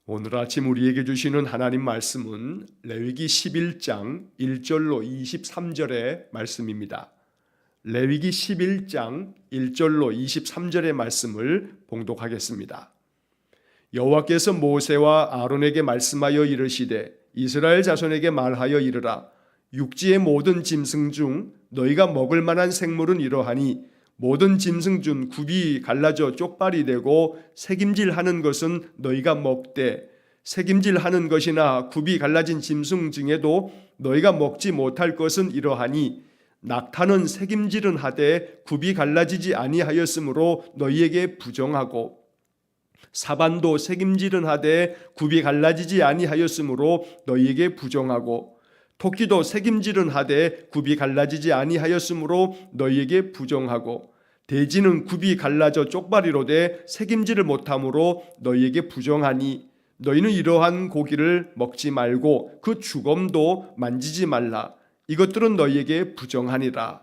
오늘 아침 우리에게 주시는 하나님 말씀은 레위기 11장 1절로 23절의 말씀입니다. 레위기 11장 1절로 23절의 말씀을 봉독하겠습니다. 여호와께서 모세와 아론에게 말씀하여 이르시되 이스라엘 자손에게 말하여 이르라. 육지의 모든 짐승 중 너희가 먹을 만한 생물은 이러하니 모든 짐승 중 굽이 갈라져 쪽발이 되고 새김질하는 것은 너희가 먹되 새김질하는 것이나 굽이 갈라진 짐승 중에도 너희가 먹지 못할 것은 이러하니 낙타는 새김질은 하되 굽이 갈라지지 아니하였으므로 너희에게 부정하고 사반도 새김질은 하되 굽이 갈라지지 아니하였으므로 너희에게 부정하고 토끼도 새김질은 하되 굽이 갈라지지 아니하였으므로 너희에게 부정하고 돼지는 굽이 갈라져 쪽발이로되 새김질을 못함으로 너희에게 부정하니 너희는 이러한 고기를 먹지 말고 그 주검도 만지지 말라. 이것들은 너희에게 부정하니라.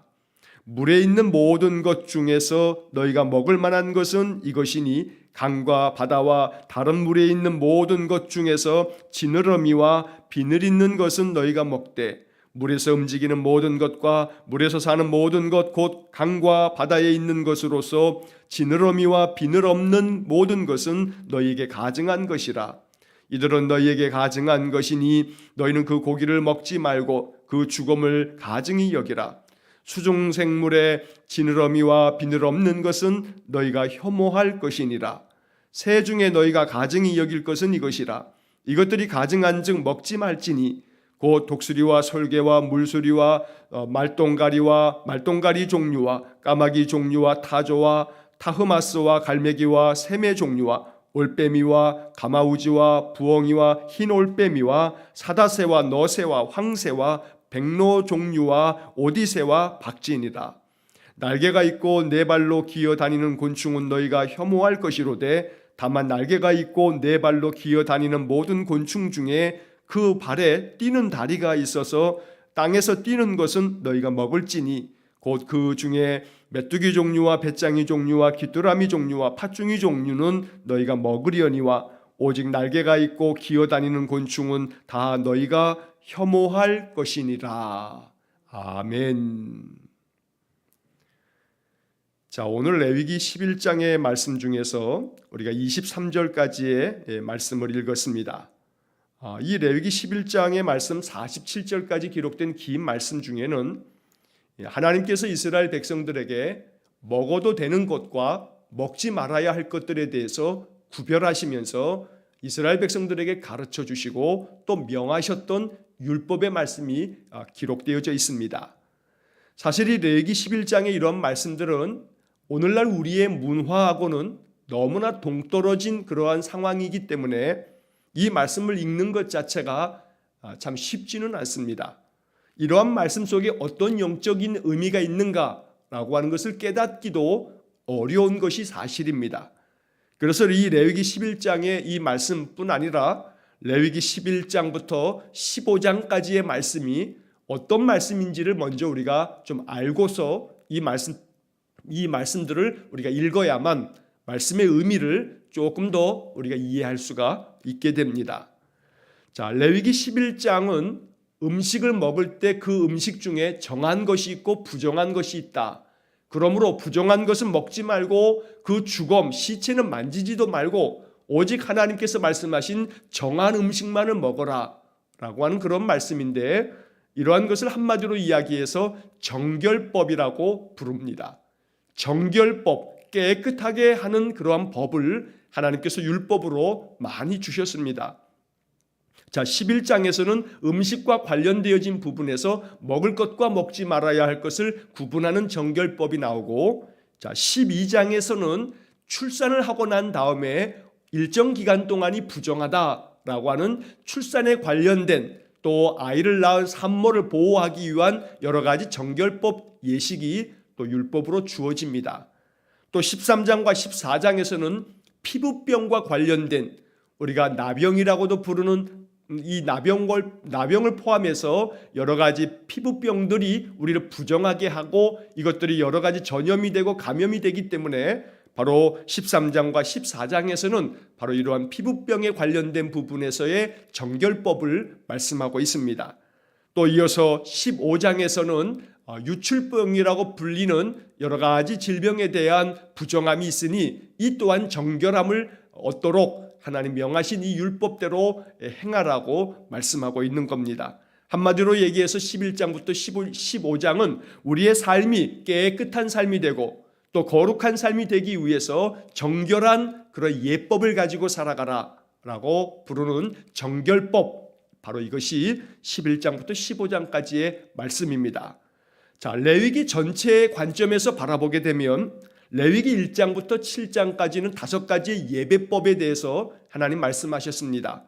물에 있는 모든 것 중에서 너희가 먹을 만한 것은 이것이니 강과 바다와 다른 물에 있는 모든 것 중에서 지느러미와 비늘 있는 것은 너희가 먹되 물에서 움직이는 모든 것과 물에서 사는 모든 것 곧 강과 바다에 있는 것으로서 지느러미와 비늘 없는 모든 것은 너희에게 가증한 것이라. 이들은 너희에게 가증한 것이니 너희는 그 고기를 먹지 말고 그 주검을 가증히 여기라. 수중생물의 지느러미와 비늘 없는 것은 너희가 혐오할 것이니라. 새 중에 너희가 가증히 여길 것은 이것이라. 이것들이 가증한즉 먹지 말지니 곧 독수리와 솔개와 물수리와 말똥가리와 말똥가리 종류와 까마귀 종류와 타조와 타흐마스와 갈매기와 샘의 종류와 올빼미와 가마우지와 부엉이와 흰 올빼미와 사다새와 너새와 황새와 백로 종류와 오디새와 박쥐니라. 날개가 있고 네 발로 기어 다니는 곤충은 너희가 혐오할 것이로되 다만 날개가 있고 네 발로 기어 다니는 모든 곤충 중에 그 발에 뛰는 다리가 있어서 땅에서 뛰는 것은 너희가 먹을지니 곧 그 중에 메뚜기 종류와 배짱이 종류와 귀뚜라미 종류와 팥중이 종류는 너희가 먹으려니와 오직 날개가 있고 기어다니는 곤충은 다 너희가 혐오할 것이니라. 아멘. 자, 오늘 레위기 11장의 말씀 중에서 우리가 23절까지의 말씀을 읽었습니다. 이 레위기 11장의 말씀 47절까지 기록된 긴 말씀 중에는 하나님께서 이스라엘 백성들에게 먹어도 되는 것과 먹지 말아야 할 것들에 대해서 구별하시면서 이스라엘 백성들에게 가르쳐 주시고 또 명하셨던 율법의 말씀이 기록되어져 있습니다. 사실 이 레위기 11장의 이런 말씀들은 오늘날 우리의 문화하고는 너무나 동떨어진 그러한 상황이기 때문에 이 말씀을 읽는 것 자체가 참 쉽지는 않습니다. 이러한 말씀 속에 어떤 영적인 의미가 있는가라고 하는 것을 깨닫기도 어려운 것이 사실입니다. 그래서 이 레위기 11장의 이 말씀뿐 아니라 레위기 11장부터 15장까지의 말씀이 어떤 말씀인지를 먼저 우리가 좀 알고서 이 말씀들을 우리가 읽어야만 말씀의 의미를 조금 더 우리가 이해할 수가 있게 됩니다. 자, 레위기 11장은 음식을 먹을 때 그 음식 중에 정한 것이 있고 부정한 것이 있다. 그러므로 부정한 것은 먹지 말고 그 주검, 시체는 만지지도 말고 오직 하나님께서 말씀하신 정한 음식만을 먹어라 라고 하는 그런 말씀인데, 이러한 것을 한마디로 이야기해서 정결법이라고 부릅니다. 정결법, 깨끗하게 하는 그러한 법을 하나님께서 율법으로 많이 주셨습니다. 자, 11장에서는 음식과 관련되어진 부분에서 먹을 것과 먹지 말아야 할 것을 구분하는 정결법이 나오고, 자, 12장에서는 출산을 하고 난 다음에 일정 기간 동안이 부정하다라고 하는 출산에 관련된 또 아이를 낳은 산모를 보호하기 위한 여러 가지 정결법 예식이 또 율법으로 주어집니다. 또 13장과 14장에서는 피부병과 관련된 우리가 나병이라고도 부르는 이 나병을 포함해서 여러 가지 피부병들이 우리를 부정하게 하고 이것들이 여러 가지 전염이 되고 감염이 되기 때문에 바로 13장과 14장에서는 바로 이러한 피부병에 관련된 부분에서의 정결법을 말씀하고 있습니다. 또 이어서 15장에서는 유출병이라고 불리는 여러 가지 질병에 대한 부정함이 있으니 이 또한 정결함을 얻도록 하나님 명하신 이 율법대로 행하라고 말씀하고 있는 겁니다. 한마디로 얘기해서 11장부터 15장은 우리의 삶이 깨끗한 삶이 되고 또 거룩한 삶이 되기 위해서 정결한 그런 예법을 가지고 살아가라 라고 부르는 정결법, 바로 이것이 11장부터 15장까지의 말씀입니다. 자, 레위기 전체의 관점에서 바라보게 되면 레위기 1장부터 7장까지는 5가지의 예배법에 대해서 하나님 말씀하셨습니다.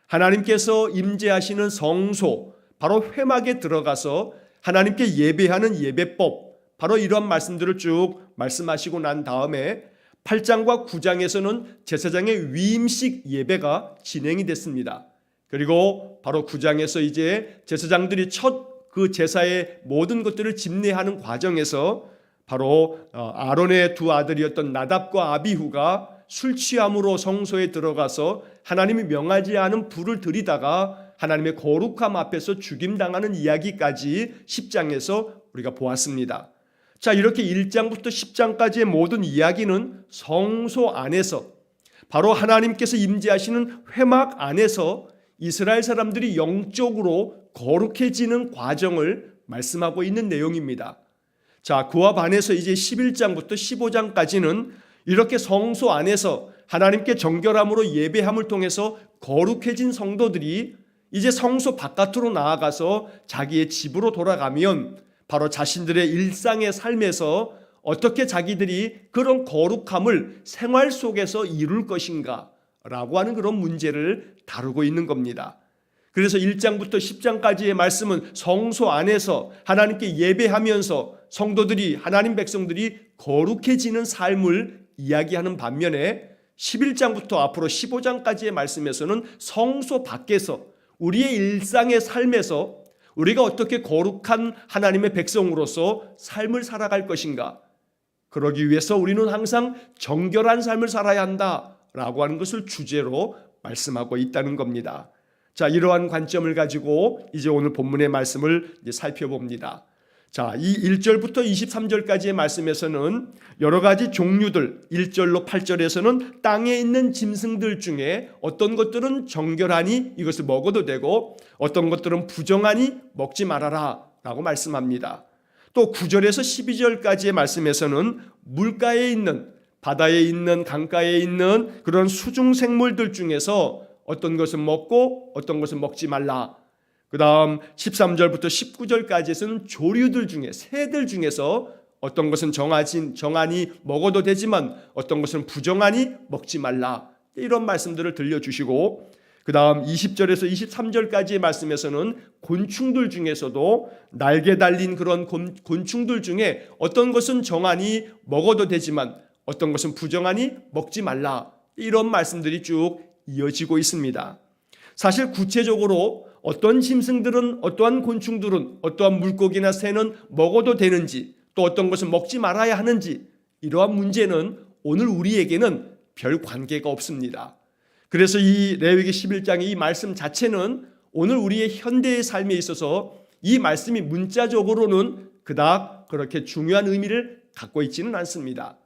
하나님께서 임재하시는 성소, 바로 회막에 들어가서 하나님께 예배하는 예배법, 바로 이러한 말씀들을 쭉 말씀하시고 난 다음에 8장과 9장에서는 제사장의 위임식 예배가 진행이 됐습니다. 그리고 바로 9장에서 이제 제사장들이 첫 그 제사의 모든 것들을 집례하는 과정에서 바로 아론의 두 아들이었던 나답과 아비후가 술 취함으로 성소에 들어가서 하나님이 명하지 않은 불을 들이다가 하나님의 거룩함 앞에서 죽임당하는 이야기까지 10장에서 우리가 보았습니다. 자, 이렇게 1장부터 10장까지의 모든 이야기는 성소 안에서 바로 하나님께서 임재하시는 회막 안에서 이스라엘 사람들이 영적으로 거룩해지는 과정을 말씀하고 있는 내용입니다. 자, 그와 반해서 이제 11장부터 15장까지는 이렇게 성소 안에서 하나님께 정결함으로 예배함을 통해서 거룩해진 성도들이 이제 성소 바깥으로 나아가서 자기의 집으로 돌아가면 바로 자신들의 일상의 삶에서 어떻게 자기들이 그런 거룩함을 생활 속에서 이룰 것인가 라고 하는 그런 문제를 다루고 있는 겁니다. 그래서 1장부터 10장까지의 말씀은 성소 안에서 하나님께 예배하면서 성도들이, 하나님 백성들이 거룩해지는 삶을 이야기하는 반면에 11장부터 앞으로 15장까지의 말씀에서는 성소 밖에서 우리의 일상의 삶에서 우리가 어떻게 거룩한 하나님의 백성으로서 삶을 살아갈 것인가, 그러기 위해서 우리는 항상 정결한 삶을 살아야 한다라고 하는 것을 주제로 말씀하고 있다는 겁니다. 자, 이러한 관점을 가지고 이제 오늘 본문의 말씀을 이제 살펴봅니다. 자, 이 1절부터 23절까지의 말씀에서는 여러 가지 종류들, 1절로 8절에서는 땅에 있는 짐승들 중에 어떤 것들은 정결하니 이것을 먹어도 되고 어떤 것들은 부정하니 먹지 말아라 라고 말씀합니다. 또 9절에서 12절까지의 말씀에서는 물가에 있는, 바다에 있는, 강가에 있는 그런 수중 생물들 중에서 어떤 것은 먹고 어떤 것은 먹지 말라. 그 다음 13절부터 19절까지에서는 조류들 중에, 새들 중에서 어떤 것은 정하니 먹어도 되지만 어떤 것은 부정하니 먹지 말라. 이런 말씀들을 들려주시고, 그 다음 20절에서 23절까지의 말씀에서는 곤충들 중에서도 날개 달린 그런 곤충들 중에 어떤 것은 정하니 먹어도 되지만 어떤 것은 부정하니 먹지 말라. 이런 말씀들이 쭉 이어지고 있습니다. 사실 구체적으로 어떤 짐승들은, 어떠한 곤충들은, 어떠한 물고기나 새는 먹어도 되는지, 또 어떤 것은 먹지 말아야 하는지, 이러한 문제는 오늘 우리에게는 별 관계가 없습니다. 그래서 이 레위기 11장의 이 말씀 자체는 오늘 우리의 현대의 삶에 있어서 이 말씀이 문자적으로는 그닥 그렇게 중요한 의미를 갖고 있지는 않습니다.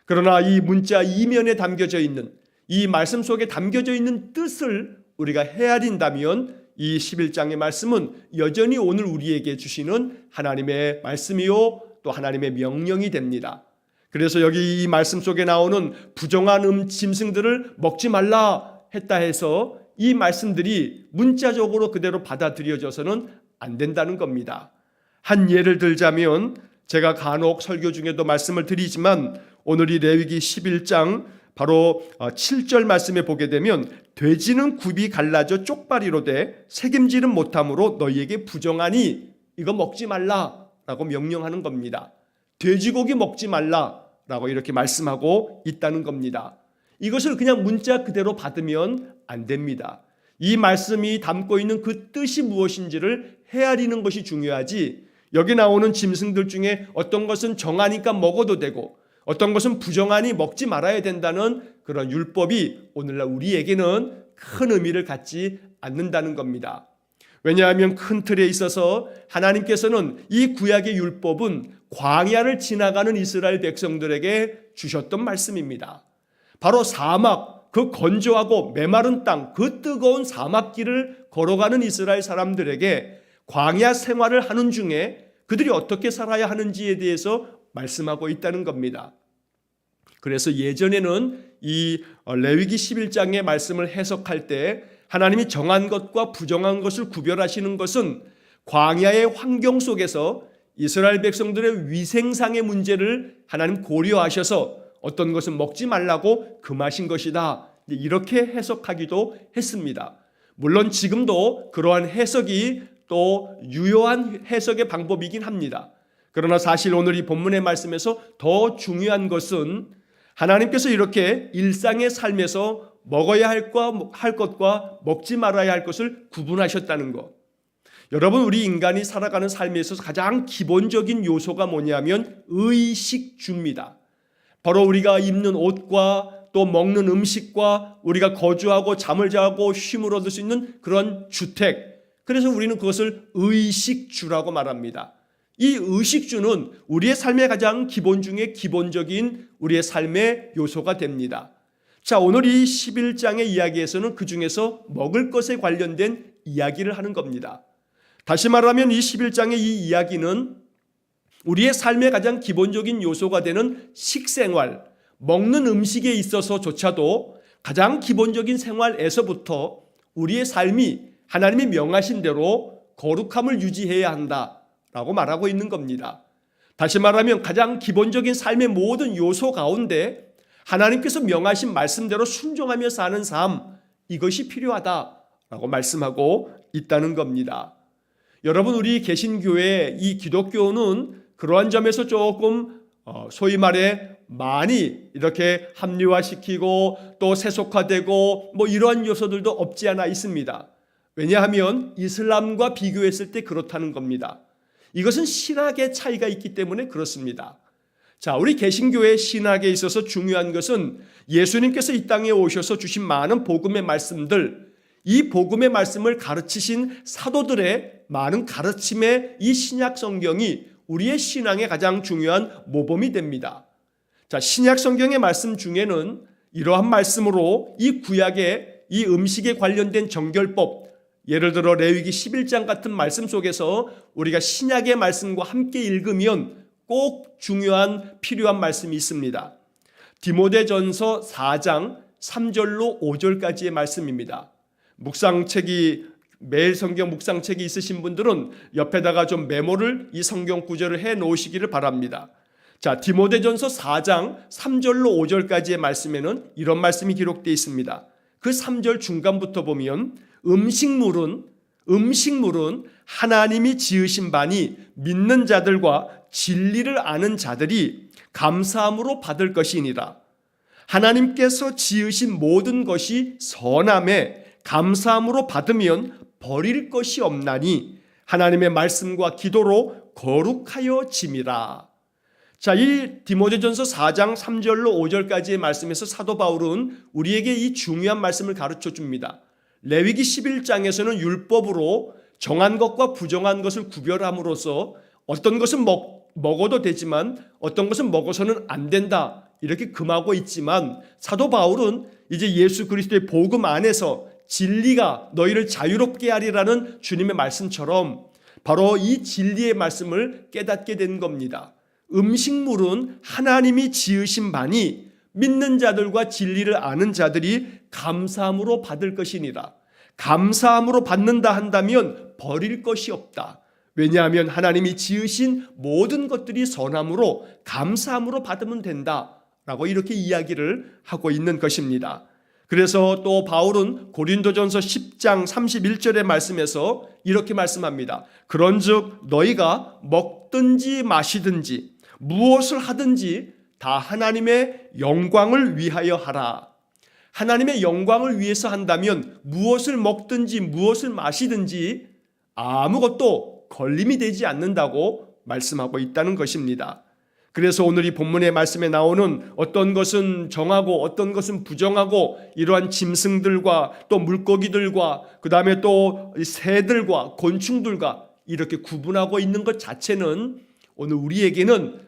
그러나 이 문자 이면에 담겨져 있는, 이 말씀 속에 담겨져 있는 뜻을 우리가 헤아린다면 이 11장의 말씀은 여전히 오늘 우리에게 주시는 하나님의 말씀이요 또 하나님의 명령이 됩니다. 그래서 여기 이 말씀 속에 나오는 부정한 짐승들을 먹지 말라 했다 해서 이 말씀들이 문자적으로 그대로 받아들여져서는 안 된다는 겁니다. 한 예를 들자면 제가 간혹 설교 중에도 말씀을 드리지만 오늘 이 레위기 11장 바로 7절 말씀에 보게 되면 돼지는 굽이 갈라져 쪽발이로 돼 새김질은 못함으로 너희에게 부정하니 이거 먹지 말라라고 명령하는 겁니다. 돼지고기 먹지 말라라고 이렇게 말씀하고 있다는 겁니다. 이것을 그냥 문자 그대로 받으면 안 됩니다. 이 말씀이 담고 있는 그 뜻이 무엇인지를 헤아리는 것이 중요하지, 여기 나오는 짐승들 중에 어떤 것은 정하니까 먹어도 되고 어떤 것은 부정하니 먹지 말아야 된다는 그런 율법이 오늘날 우리에게는 큰 의미를 갖지 않는다는 겁니다. 왜냐하면 큰 틀에 있어서 하나님께서는 이 구약의 율법은 광야를 지나가는 이스라엘 백성들에게 주셨던 말씀입니다. 바로 사막, 그 건조하고 메마른 땅, 그 뜨거운 사막길을 걸어가는 이스라엘 사람들에게 광야 생활을 하는 중에 그들이 어떻게 살아야 하는지에 대해서 말씀하고 있다는 겁니다. 그래서 예전에는 이 레위기 11장의 말씀을 해석할 때 하나님이 정한 것과 부정한 것을 구별하시는 것은 광야의 환경 속에서 이스라엘 백성들의 위생상의 문제를 하나님 고려하셔서 어떤 것은 먹지 말라고 금하신 것이다, 이렇게 해석하기도 했습니다. 물론 지금도 그러한 해석이 또 유효한 해석의 방법이긴 합니다. 그러나 사실 오늘 이 본문의 말씀에서 더 중요한 것은 하나님께서 이렇게 일상의 삶에서 먹어야 할 것과 먹지 말아야 할 것을 구분하셨다는 것. 여러분, 우리 인간이 살아가는 삶에 있어서 가장 기본적인 요소가 뭐냐면 의식주입니다. 바로 우리가 입는 옷과 또 먹는 음식과 우리가 거주하고 잠을 자고 쉼을 얻을 수 있는 그런 주택, 그래서 우리는 그것을 의식주라고 말합니다. 이 의식주는 우리의 삶의 가장 기본 중에 기본적인 우리의 삶의 요소가 됩니다. 자, 오늘 이 11장의 이야기에서는 그 중에서 먹을 것에 관련된 이야기를 하는 겁니다. 다시 말하면 이 11장의 이 이야기는 우리의 삶의 가장 기본적인 요소가 되는 식생활, 먹는 음식에 있어서조차도 가장 기본적인 생활에서부터 우리의 삶이 하나님이 명하신 대로 거룩함을 유지해야 한다라고 말하고 있는 겁니다. 다시 말하면 가장 기본적인 삶의 모든 요소 가운데 하나님께서 명하신 말씀대로 순종하며 사는 삶, 이것이 필요하다라고 말씀하고 있다는 겁니다. 여러분, 우리 개신교회 이 기독교는 그러한 점에서 조금 소위 말해 많이 이렇게 합리화시키고 또 세속화되고 뭐 이러한 요소들도 없지 않아 있습니다. 왜냐하면 이슬람과 비교했을 때 그렇다는 겁니다. 이것은 신학의 차이가 있기 때문에 그렇습니다. 자, 우리 개신교의 신학에 있어서 중요한 것은 예수님께서 이 땅에 오셔서 주신 많은 복음의 말씀들, 이 복음의 말씀을 가르치신 사도들의 많은 가르침의 이 신약 성경이 우리의 신앙의 가장 중요한 모범이 됩니다. 자, 신약 성경의 말씀 중에는 이러한 말씀으로 이 구약의 이 음식에 관련된 정결법, 예를 들어 레위기 11장 같은 말씀 속에서 우리가 신약의 말씀과 함께 읽으면 꼭 중요한 필요한 말씀이 있습니다. 디모데전서 4장 3절로 5절까지의 말씀입니다. 매일 성경 묵상책이 있으신 분들은 옆에다가 좀 메모를 이 성경 구절을 해 놓으시기를 바랍니다. 자, 디모데전서 4장 3절로 5절까지의 말씀에는 이런 말씀이 기록되어 있습니다. 그 3절 중간부터 보면 음식물은 하나님이 지으신 바니 믿는 자들과 진리를 아는 자들이 감사함으로 받을 것이니라. 하나님께서 지으신 모든 것이 선함에 감사함으로 받으면 버릴 것이 없나니 하나님의 말씀과 기도로 거룩하여 짐이라. 자, 이 디모데전서 4장 3절로 5절까지의 말씀에서 사도 바울은 우리에게 이 중요한 말씀을 가르쳐 줍니다. 레위기 11장에서는 율법으로 정한 것과 부정한 것을 구별함으로써 어떤 것은 먹어도 되지만 어떤 것은 먹어서는 안 된다, 이렇게 금하고 있지만 사도 바울은 이제 예수 그리스도의 복음 안에서 진리가 너희를 자유롭게 하리라는 주님의 말씀처럼 바로 이 진리의 말씀을 깨닫게 된 겁니다. 음식물은 하나님이 지으신 바니 믿는 자들과 진리를 아는 자들이 감사함으로 받을 것이니라. 감사함으로 받는다 한다면 버릴 것이 없다. 왜냐하면 하나님이 지으신 모든 것들이 선함으로 감사함으로 받으면 된다라고 이렇게 이야기를 하고 있는 것입니다. 그래서 또 바울은 고린도전서 10장 31절의 말씀에서 이렇게 말씀합니다. 그런즉 너희가 먹든지 마시든지 무엇을 하든지 다 하나님의 영광을 위하여 하라. 하나님의 영광을 위해서 한다면 무엇을 먹든지 무엇을 마시든지 아무것도 걸림이 되지 않는다고 말씀하고 있다는 것입니다. 그래서 오늘 이 본문의 말씀에 나오는 어떤 것은 정하고 어떤 것은 부정하고 이러한 짐승들과 또 물고기들과 그 다음에 또 새들과 곤충들과 이렇게 구분하고 있는 것 자체는 오늘 우리에게는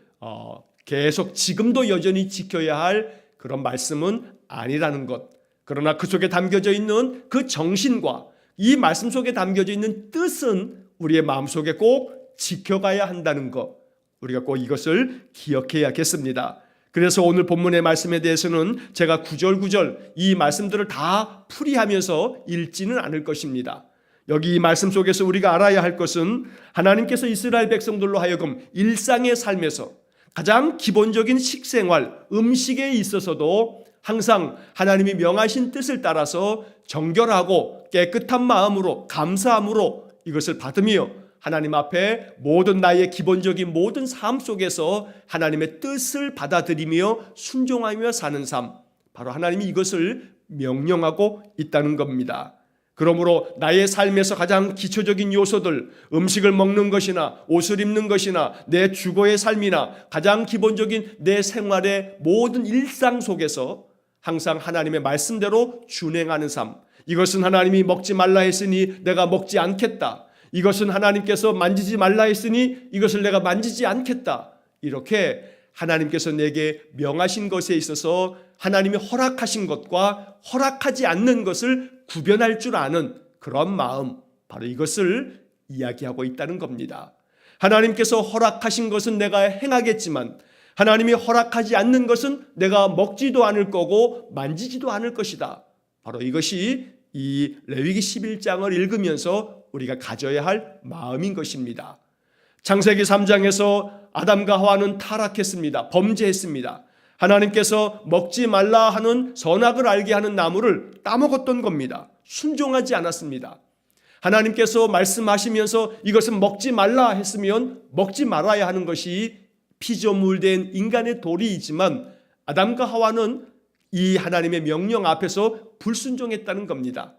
계속 지금도 여전히 지켜야 할 그런 말씀은 아니라는 것. 그러나 그 속에 담겨져 있는 그 정신과 이 말씀 속에 담겨져 있는 뜻은 우리의 마음속에 꼭 지켜가야 한다는 것. 우리가 꼭 이것을 기억해야겠습니다. 그래서 오늘 본문의 말씀에 대해서는 제가 구절구절 이 말씀들을 다 풀이하면서 읽지는 않을 것입니다. 여기 이 말씀 속에서 우리가 알아야 할 것은 하나님께서 이스라엘 백성들로 하여금 일상의 삶에서 가장 기본적인 식생활, 음식에 있어서도 항상 하나님이 명하신 뜻을 따라서 정결하고 깨끗한 마음으로 감사함으로 이것을 받으며 하나님 앞에 모든 나의 기본적인 모든 삶 속에서 하나님의 뜻을 받아들이며 순종하며 사는 삶, 바로 하나님이 이것을 명령하고 있다는 겁니다. 그러므로 나의 삶에서 가장 기초적인 요소들, 음식을 먹는 것이나 옷을 입는 것이나 내 주거의 삶이나 가장 기본적인 내 생활의 모든 일상 속에서 항상 하나님의 말씀대로 준행하는 삶, 이것은 하나님이 먹지 말라 했으니 내가 먹지 않겠다, 이것은 하나님께서 만지지 말라 했으니 이것을 내가 만지지 않겠다, 이렇게 하나님께서 내게 명하신 것에 있어서 하나님이 허락하신 것과 허락하지 않는 것을 구별할 줄 아는 그런 마음, 바로 이것을 이야기하고 있다는 겁니다. 하나님께서 허락하신 것은 내가 행하겠지만 하나님이 허락하지 않는 것은 내가 먹지도 않을 거고 만지지도 않을 것이다. 바로 이것이 이 레위기 11장을 읽으면서 우리가 가져야 할 마음인 것입니다. 창세기 3장에서 아담과 하와는 타락했습니다. 범죄했습니다. 하나님께서 먹지 말라 하는 선악을 알게 하는 나무를 따먹었던 겁니다. 순종하지 않았습니다. 하나님께서 말씀하시면서 이것은 먹지 말라 했으면 먹지 말아야 하는 것이 피조물된 인간의 도리이지만 아담과 하와는 이 하나님의 명령 앞에서 불순종했다는 겁니다.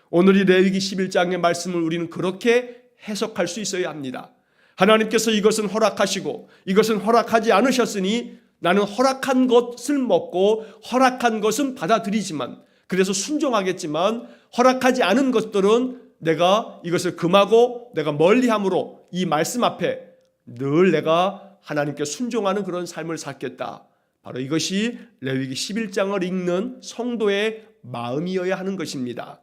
오늘 이 레위기 11장의 말씀을 우리는 그렇게 해석할 수 있어야 합니다. 하나님께서 이것은 허락하시고 이것은 허락하지 않으셨으니 나는 허락한 것을 먹고 허락한 것은 받아들이지만, 그래서 순종하겠지만 허락하지 않은 것들은 내가 이것을 금하고 내가 멀리함으로 이 말씀 앞에 늘 내가 하나님께 순종하는 그런 삶을 살겠다. 바로 이것이 레위기 11장을 읽는 성도의 마음이어야 하는 것입니다.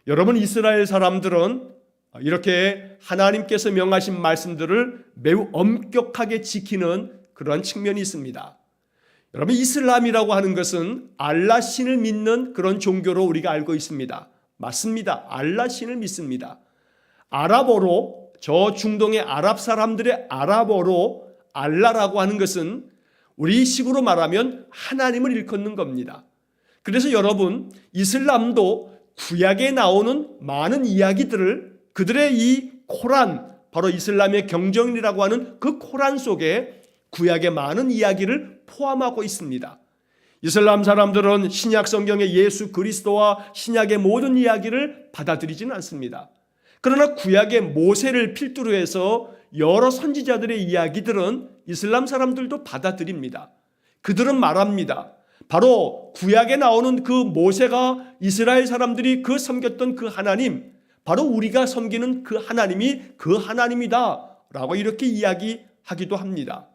여러분, 이스라엘 사람들은 이렇게 하나님께서 명하신 말씀들을 매우 엄격하게 지키는 그러한 측면이 있습니다. 여러분, 이슬람이라고 하는 것은 알라 신을 믿는 그런 종교로 우리가 알고 있습니다. 맞습니다. 알라 신을 믿습니다. 아랍어로, 저 중동의 아랍 사람들의 아랍어로 알라라고 하는 것은 우리 식으로 말하면 하나님을 일컫는 겁니다. 그래서 여러분, 이슬람도 구약에 나오는 많은 이야기들을 그들의 이 코란, 바로 이슬람의 경전이라고 하는 그 코란 속에 구약의 많은 이야기를 포함하고 있습니다. 이슬람 사람들은 신약 성경의 예수 그리스도와 신약의 모든 이야기를 받아들이지는 않습니다. 그러나 구약의 모세를 필두로 해서 여러 선지자들의 이야기들은 이슬람 사람들도 받아들입니다. 그들은 말합니다. 바로 구약에 나오는 그 모세가 이스라엘 사람들이 그 섬겼던 그 하나님, 바로 우리가 섬기는 그 하나님이 그 하나님이다 라고 이렇게 이야기하기도 합니다.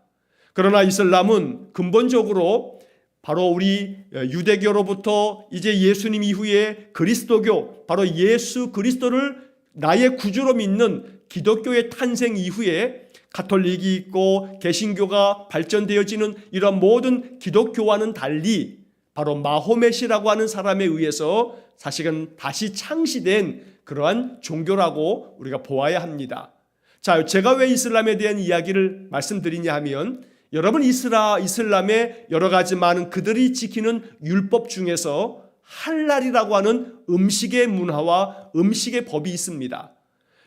그러나 이슬람은 근본적으로 바로 우리 유대교로부터 이제 예수님 이후에 그리스도교, 바로 예수 그리스도를 나의 구주로 믿는 기독교의 탄생 이후에 가톨릭이 있고 개신교가 발전되어지는 이런 모든 기독교와는 달리 바로 마호멧이라고 하는 사람에 의해서 사실은 다시 창시된 그러한 종교라고 우리가 보아야 합니다. 자, 제가 왜 이슬람에 대한 이야기를 말씀드리냐 하면, 여러분, 이슬람의 여러 가지 많은 그들이 지키는 율법 중에서 할랄이라고 하는 음식의 문화와 음식의 법이 있습니다.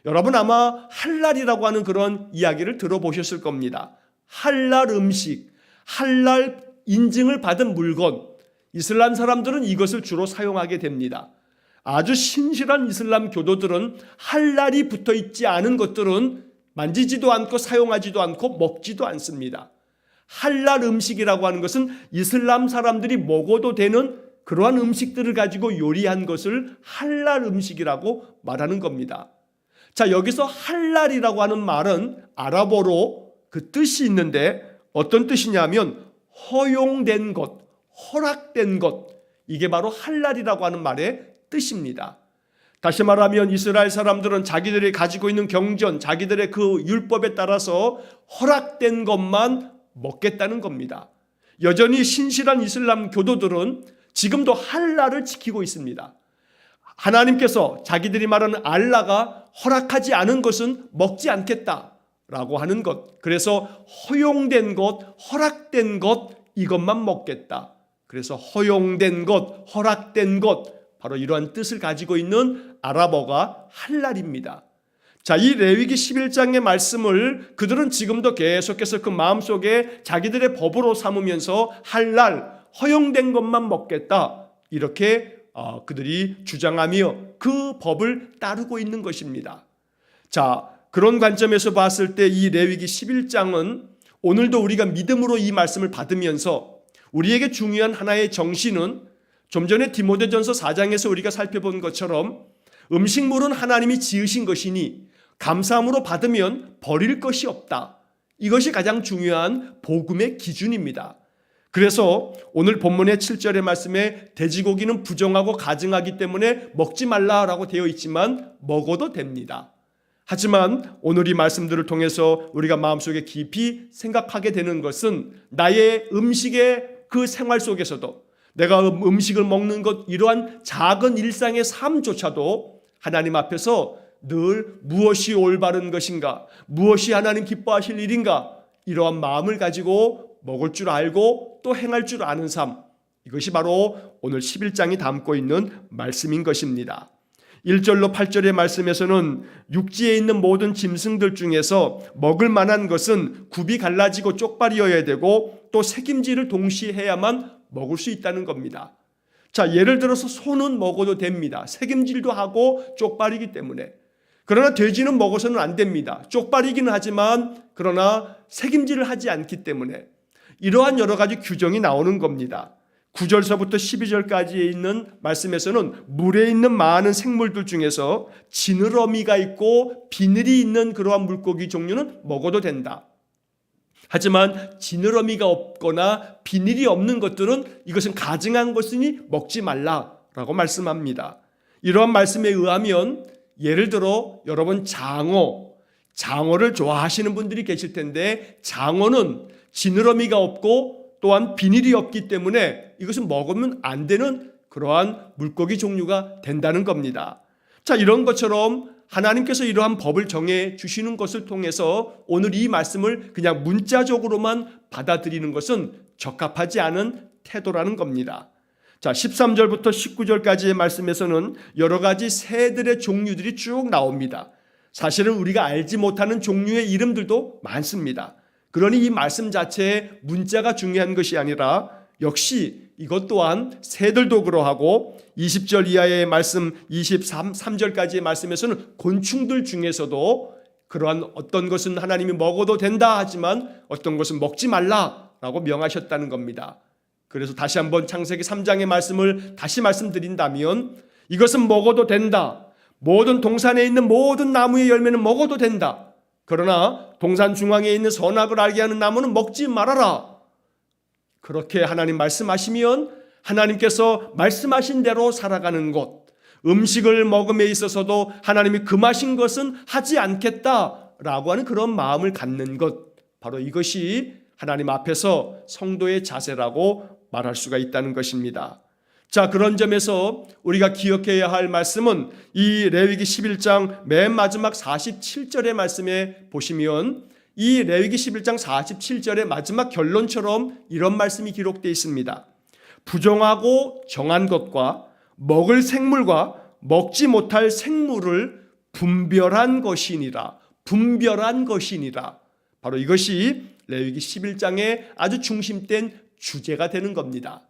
여러분, 아마 할랄이라고 하는 그런 이야기를 들어보셨을 겁니다. 할랄 음식, 할랄 인증을 받은 물건, 이슬람 사람들은 이것을 주로 사용하게 됩니다. 아주 신실한 이슬람 교도들은 할랄이 붙어 있지 않은 것들은 만지지도 않고 사용하지도 않고 먹지도 않습니다. 할랄 음식이라고 하는 것은 이슬람 사람들이 먹어도 되는 그러한 음식들을 가지고 요리한 것을 할랄 음식이라고 말하는 겁니다. 자, 여기서 할랄이라고 하는 말은 아랍어로 그 뜻이 있는데 어떤 뜻이냐면 허용된 것, 허락된 것, 이게 바로 할랄이라고 하는 말의 뜻입니다. 다시 말하면 이스라엘 사람들은 자기들이 가지고 있는 경전, 자기들의 그 율법에 따라서 허락된 것만 먹겠다는 겁니다. 여전히 신실한 이슬람 교도들은 지금도 할랄을 지키고 있습니다. 하나님께서 자기들이 말하는 알라가 허락하지 않은 것은 먹지 않겠다라고 하는 것, 그래서 허용된 것, 허락된 것, 이것만 먹겠다. 그래서 허용된 것, 허락된 것, 바로 이러한 뜻을 가지고 있는 아랍어가 할랄입니다. 자, 이 레위기 11장의 말씀을 그들은 지금도 계속해서 그 마음속에 자기들의 법으로 삼으면서 할랄, 허용된 것만 먹겠다, 이렇게 그들이 주장하며 그 법을 따르고 있는 것입니다. 자, 그런 관점에서 봤을 때 이 레위기 11장은 오늘도 우리가 믿음으로 이 말씀을 받으면서 우리에게 중요한 하나의 정신은 좀 전에 디모데전서 4장에서 우리가 살펴본 것처럼 음식물은 하나님이 지으신 것이니 감사함으로 받으면 버릴 것이 없다. 이것이 가장 중요한 복음의 기준입니다. 그래서 오늘 본문의 7절의 말씀에 돼지고기는 부정하고 가증하기 때문에 먹지 말라라고 되어 있지만 먹어도 됩니다. 하지만 오늘 이 말씀들을 통해서 우리가 마음속에 깊이 생각하게 되는 것은 나의 음식의 그 생활 속에서도 내가 음식을 먹는 것, 이러한 작은 일상의 삶조차도 하나님 앞에서 늘 무엇이 올바른 것인가, 무엇이 하나님 기뻐하실 일인가, 이러한 마음을 가지고 먹을 줄 알고 또 행할 줄 아는 삶, 이것이 바로 오늘 11장이 담고 있는 말씀인 것입니다. 1절로 8절의 말씀에서는 육지에 있는 모든 짐승들 중에서 먹을 만한 것은 굽이 갈라지고 쪽발이어야 되고 또 새김질을 동시에 해야만 먹을 수 있다는 겁니다. 자, 예를 들어서 소는 먹어도 됩니다. 새김질도 하고 쪽발이기 때문에. 그러나 돼지는 먹어서는 안 됩니다. 쪽발이기는 하지만 그러나 새김질을 하지 않기 때문에 이러한 여러 가지 규정이 나오는 겁니다. 9절서부터 12절까지에 있는 말씀에서는 물에 있는 많은 생물들 중에서 지느러미가 있고 비늘이 있는 그러한 물고기 종류는 먹어도 된다. 하지만 지느러미가 없거나 비늘이 없는 것들은 이것은 가증한 것이니 먹지 말라라고 말씀합니다. 이러한 말씀에 의하면 예를 들어 여러분 장어를 좋아하시는 분들이 계실 텐데 장어는 지느러미가 없고 또한 비늘이 없기 때문에 이것은 먹으면 안 되는 그러한 물고기 종류가 된다는 겁니다. 자, 이런 것처럼 하나님께서 이러한 법을 정해 주시는 것을 통해서 오늘 이 말씀을 그냥 문자적으로만 받아들이는 것은 적합하지 않은 태도라는 겁니다. 자, 13절부터 19절까지의 말씀에서는 여러 가지 새들의 종류들이 쭉 나옵니다. 사실은 우리가 알지 못하는 종류의 이름들도 많습니다. 그러니 이 말씀 자체에 문자가 중요한 것이 아니라 역시 이것 또한 새들도 그러하고 20절 이하의 말씀 23절까지의 말씀에서는 곤충들 중에서도 그러한 어떤 것은 하나님이 먹어도 된다 하지만 어떤 것은 먹지 말라라고 명하셨다는 겁니다. 그래서 다시 한번 창세기 3장의 말씀을 다시 말씀드린다면 이것은 먹어도 된다. 모든 동산에 있는 모든 나무의 열매는 먹어도 된다. 그러나 동산 중앙에 있는 선악을 알게 하는 나무는 먹지 말아라. 그렇게 하나님 말씀하시면 하나님께서 말씀하신 대로 살아가는 것, 음식을 먹음에 있어서도 하나님이 금하신 것은 하지 않겠다라고 하는 그런 마음을 갖는 것, 바로 이것이 하나님 앞에서 성도의 자세라고 말할 수가 있다는 것입니다. 자, 그런 점에서 우리가 기억해야 할 말씀은 이 레위기 11장 맨 마지막 47절의 말씀에 보시면 이 레위기 11장 47절의 마지막 결론처럼 이런 말씀이 기록되어 있습니다. 부정하고 정한 것과 먹을 생물과 먹지 못할 생물을 분별한 것이니라. 분별한 것이니라. 바로 이것이 레위기 11장의 아주 중심된 주제가 되는 겁니다.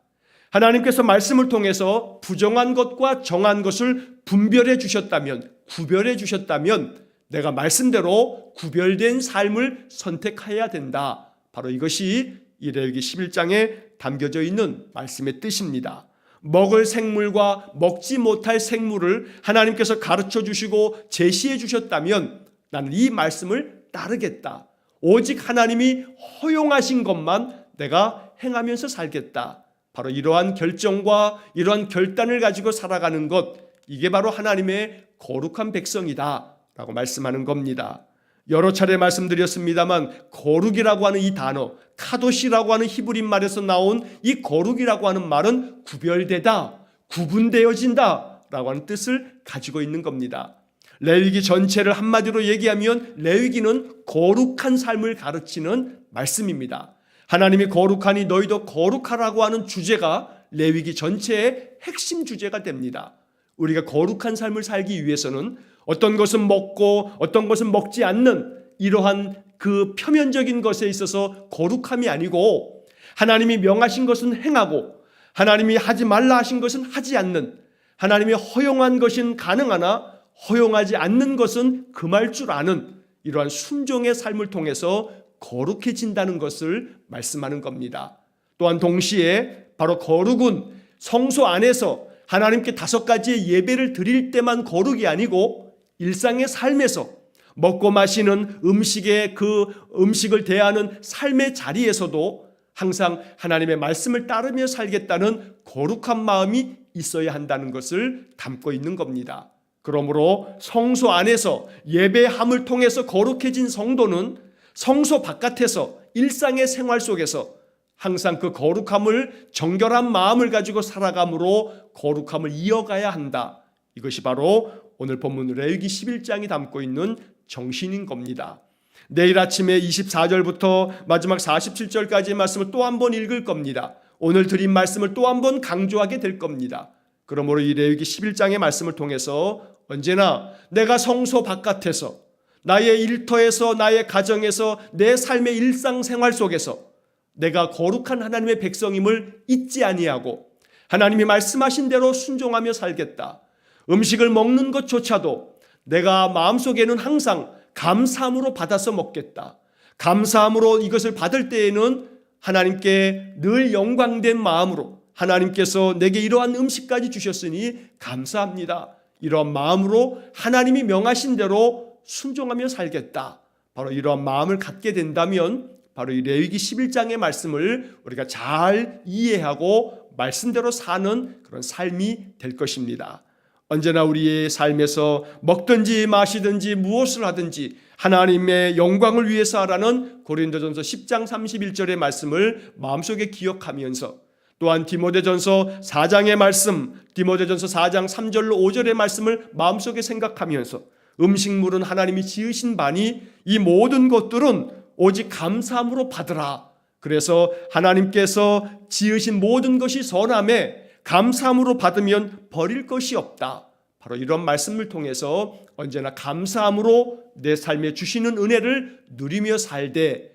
하나님께서 말씀을 통해서 부정한 것과 정한 것을 분별해 주셨다면, 구별해 주셨다면 내가 말씀대로 구별된 삶을 선택해야 된다. 바로 이것이 이 레위기 11장에 담겨져 있는 말씀의 뜻입니다. 먹을 생물과 먹지 못할 생물을 하나님께서 가르쳐 주시고 제시해 주셨다면 나는 이 말씀을 따르겠다. 오직 하나님이 허용하신 것만 내가 행하면서 살겠다. 바로 이러한 결정과 이러한 결단을 가지고 살아가는 것, 이게 바로 하나님의 거룩한 백성이다 라고 말씀하는 겁니다. 여러 차례 말씀드렸습니다만 거룩이라고 하는 이 단어, 카도시라고 하는 히브리 말에서 나온 이 거룩이라고 하는 말은 구별되다, 구분되어진다 라고 하는 뜻을 가지고 있는 겁니다. 레위기 전체를 한마디로 얘기하면 레위기는 거룩한 삶을 가르치는 말씀입니다. 하나님이 거룩하니 너희도 거룩하라고 하는 주제가 레위기 전체의 핵심 주제가 됩니다. 우리가 거룩한 삶을 살기 위해서는 어떤 것은 먹고 어떤 것은 먹지 않는 이러한 그 표면적인 것에 있어서 거룩함이 아니고 하나님이 명하신 것은 행하고 하나님이 하지 말라 하신 것은 하지 않는, 하나님이 허용한 것은 가능하나 허용하지 않는 것은 금할 줄 아는 이러한 순종의 삶을 통해서 거룩해진다는 것을 말씀하는 겁니다. 또한 동시에 바로 거룩은 성소 안에서 하나님께 5가지의 예배를 드릴 때만 거룩이 아니고 일상의 삶에서 먹고 마시는 음식의 그 음식을 대하는 삶의 자리에서도 항상 하나님의 말씀을 따르며 살겠다는 거룩한 마음이 있어야 한다는 것을 담고 있는 겁니다. 그러므로 성소 안에서 예배함을 통해서 거룩해진 성도는 성소 바깥에서 일상의 생활 속에서 항상 그 거룩함을, 정결한 마음을 가지고 살아감으로 거룩함을 이어가야 한다. 이것이 바로 오늘 본문 레위기 11장이 담고 있는 정신인 겁니다. 내일 아침에 24절부터 마지막 47절까지의 말씀을 또 한 번 읽을 겁니다. 오늘 드린 말씀을 또 한 번 강조하게 될 겁니다. 그러므로 이 레위기 11장의 말씀을 통해서 언제나 내가 성소 바깥에서, 나의 일터에서, 나의 가정에서, 내 삶의 일상생활 속에서 내가 거룩한 하나님의 백성임을 잊지 아니하고 하나님이 말씀하신 대로 순종하며 살겠다. 음식을 먹는 것조차도 내가 마음속에는 항상 감사함으로 받아서 먹겠다. 감사함으로 이것을 받을 때에는 하나님께 늘 영광된 마음으로 하나님께서 내게 이러한 음식까지 주셨으니 감사합니다. 이러한 마음으로 하나님이 명하신 대로 순종하며 살겠다. 바로 이러한 마음을 갖게 된다면 바로 이 레위기 11장의 말씀을 우리가 잘 이해하고 말씀대로 사는 그런 삶이 될 것입니다. 언제나 우리의 삶에서 먹든지 마시든지 무엇을 하든지 하나님의 영광을 위해서 하라는 고린도전서 10장 31절의 말씀을 마음속에 기억하면서 또한 디모데전서 4장의 말씀, 디모데전서 4장 3절로 5절의 말씀을 마음속에 생각하면서 음식물은 하나님이 지으신 바니 이 모든 것들은 오직 감사함으로 받으라. 그래서 하나님께서 지으신 모든 것이 선함에 감사함으로 받으면 버릴 것이 없다. 바로 이런 말씀을 통해서 언제나 감사함으로 내 삶에 주시는 은혜를 누리며 살되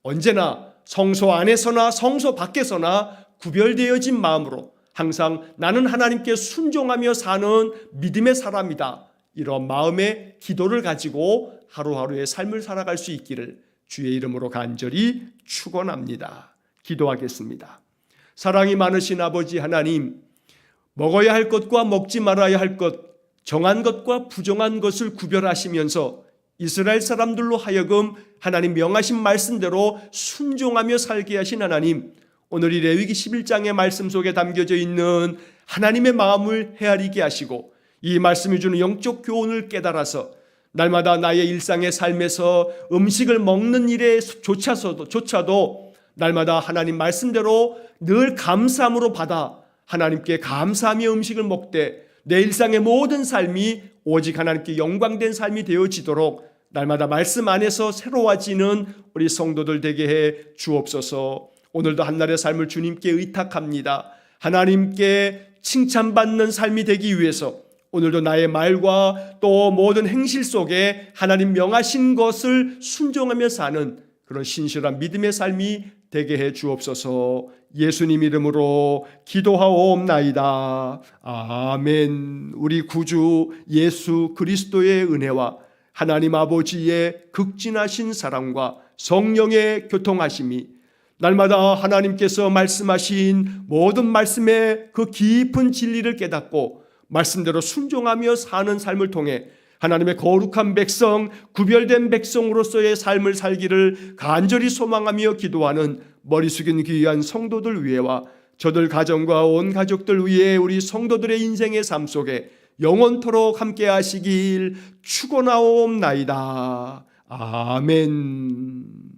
언제나 성소 안에서나 성소 밖에서나 구별되어진 마음으로 항상 나는 하나님께 순종하며 사는 믿음의 사람이다. 이런 마음의 기도를 가지고 하루하루의 삶을 살아갈 수 있기를 주의 이름으로 간절히 축원합니다. 기도하겠습니다. 사랑이 많으신 아버지 하나님, 먹어야 할 것과 먹지 말아야 할 것, 정한 것과 부정한 것을 구별하시면서 이스라엘 사람들로 하여금 하나님 명하신 말씀대로 순종하며 살게 하신 하나님, 오늘 이 레위기 11장의 말씀 속에 담겨져 있는 하나님의 마음을 헤아리게 하시고 이 말씀이 주는 영적 교훈을 깨달아서 날마다 나의 일상의 삶에서 음식을 먹는 일에 조차도 날마다 하나님 말씀대로 늘 감사함으로 받아 하나님께 감사하며 음식을 먹되 내 일상의 모든 삶이 오직 하나님께 영광된 삶이 되어지도록 날마다 말씀 안에서 새로워지는 우리 성도들 되게 해 주옵소서. 오늘도 한날의 삶을 주님께 의탁합니다. 하나님께 칭찬받는 삶이 되기 위해서 오늘도 나의 말과 또 모든 행실 속에 하나님 명하신 것을 순종하며 사는 그런 신실한 믿음의 삶이 되게 해 주옵소서. 예수님 이름으로 기도하옵나이다. 아멘. 우리 구주 예수 그리스도의 은혜와 하나님 아버지의 극진하신 사랑과 성령의 교통하심이 날마다 하나님께서 말씀하신 모든 말씀의 그 깊은 진리를 깨닫고 말씀대로 순종하며 사는 삶을 통해 하나님의 거룩한 백성, 구별된 백성으로서의 삶을 살기를 간절히 소망하며 기도하는 머리 숙인 귀한 성도들 위에와 저들 가정과 온 가족들 위에 우리 성도들의 인생의 삶 속에 영원토록 함께 하시길 축원하옵나이다. 아멘.